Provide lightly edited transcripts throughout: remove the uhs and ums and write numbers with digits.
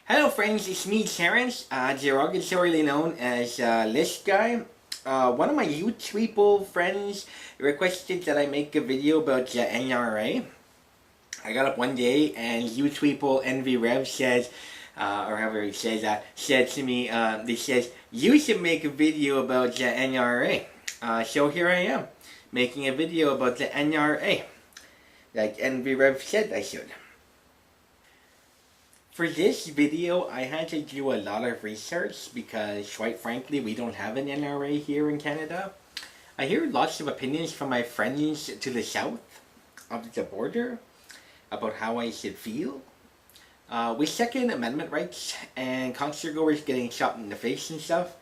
Hello friends, it's me Terrence, derogatorily known as Lisp Guy. One of my YouTube friends requested that I make a video about the NRA. I got up one day and YouTube EnVyy Rev says, or however he says that, said to me, they says, you should make a video about the NRA. So here I am, making a video about the NRA. Like EnVyy Rev said I should. For this video, I had to do a lot of research because, quite frankly, we don't have an NRA here in Canada. I hear lots of opinions from my friends to the south of the border about how I should feel. With Second Amendment rights and concert-goers getting shot in the face and stuff,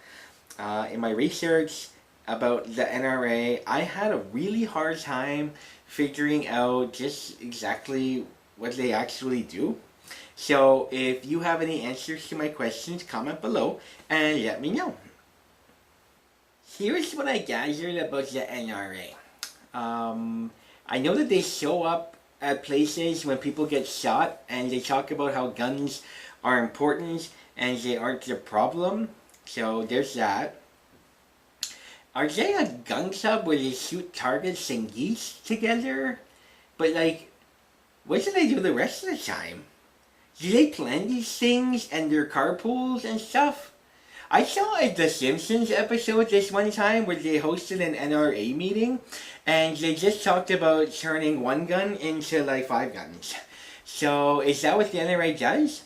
in my research about the NRA, I had a really hard time figuring out just exactly what they actually do. So, if you have any answers to my questions, comment below and let me know. Here's what I gathered about the NRA. I know that they show up at places when people get shot and they talk about how guns are important and they aren't the problem. So, there's that. Are they a gun club where they shoot targets and geese together? But like, what do they do the rest of the time? Do they plan these things and their carpools and stuff? I saw a The Simpsons episode this one time where they hosted an NRA meeting and they just talked about turning one gun into like 5 guns. So is that what the NRA does?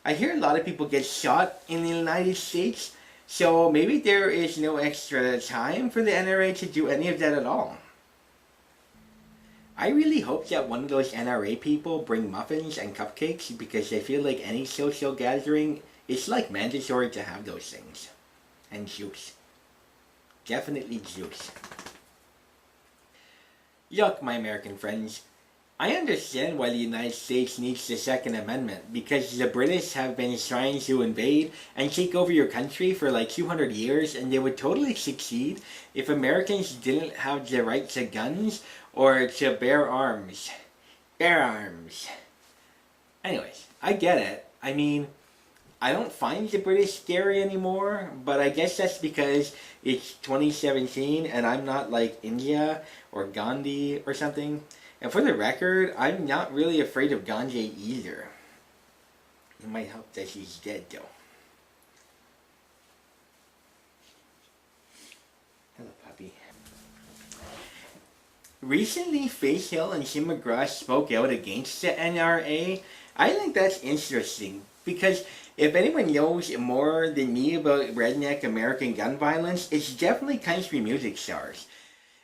I hear a lot of people get shot in the United States, so maybe there is no extra time for the NRA to do any of that at all. I really hope that one of those NRA people bring muffins and cupcakes because I feel like any social gathering, it's like mandatory to have those things. And juice. Definitely juice. Look, my American friends, I understand why the United States needs the Second Amendment because the British have been trying to invade and take over your country for like 200 years and they would totally succeed if Americans didn't have the right to guns or to bear arms. Bear arms. Anyways, I get it. I mean, I don't find the British scary anymore, but I guess that's because it's 2017 and I'm not like India or Gandhi or something. And for the record, I'm not really afraid of Gandhi either. It might help that he's dead though. Hello, puppy. Recently, Faith Hill and Tim McGraw spoke out against the NRA. I think that's interesting because if anyone knows more than me about redneck American gun violence, it's definitely country music stars.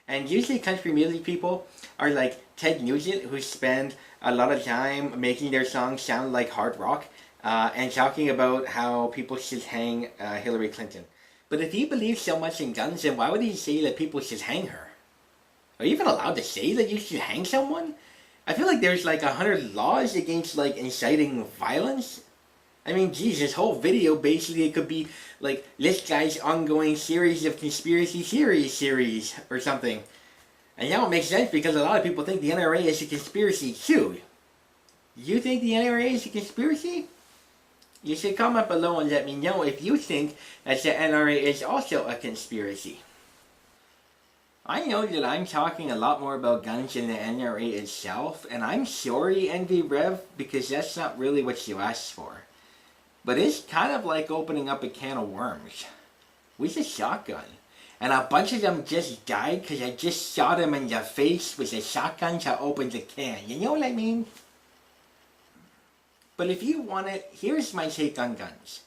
And usually country music people are like Ted Nugent, who spend a lot of time making their songs sound like hard rock and talking about how people should hang Hillary Clinton. But if he believes so much in guns, then why would he say that people should hang her? Are you even allowed to say that you should hang someone? I feel like there's like 100 laws against like inciting violence. I mean, geez, this whole video basically could be like Lisp Guy's ongoing series of conspiracy theories series or something. And now it makes sense because a lot of people think the NRA is a conspiracy too. You think the NRA is a conspiracy? You should comment below and let me know if you think that the NRA is also a conspiracy. I know that I'm talking a lot more about guns than the NRA itself, and I'm sorry, EnVyy Rev, because that's not really what you asked for. But it's kind of like opening up a can of worms with a shotgun. And a bunch of them just died because I just shot them in the face with a shotgun to open the can. You know what I mean? But if you want it, here's my take on guns.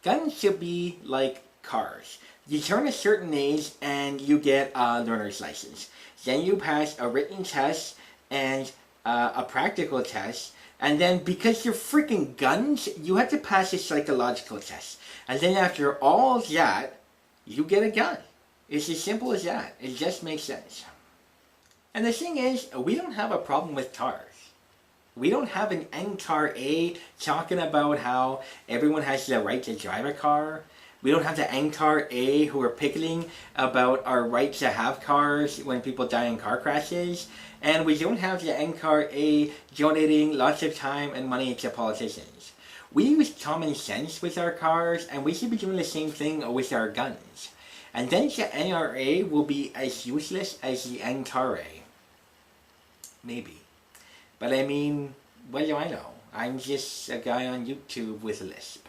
Guns should be like cars. You turn a certain age and you get a learner's license. Then you pass a written test and a practical test. And then because you're freaking guns, you have to pass a psychological test. And then after all that, you get a gun. It's as simple as that. It just makes sense. And the thing is, we don't have a problem with cars. We don't have an NRA talking about how everyone has the right to drive a car. We don't have the NRA who are picketing about our right to have cars when people die in car crashes. And we don't have the NRA donating lots of time and money to politicians. We use common sense with our cars, and we should be doing the same thing with our guns. And then the NRA will be as useless as the NRA. Maybe. But I mean, what do I know? I'm just a guy on YouTube with a lisp.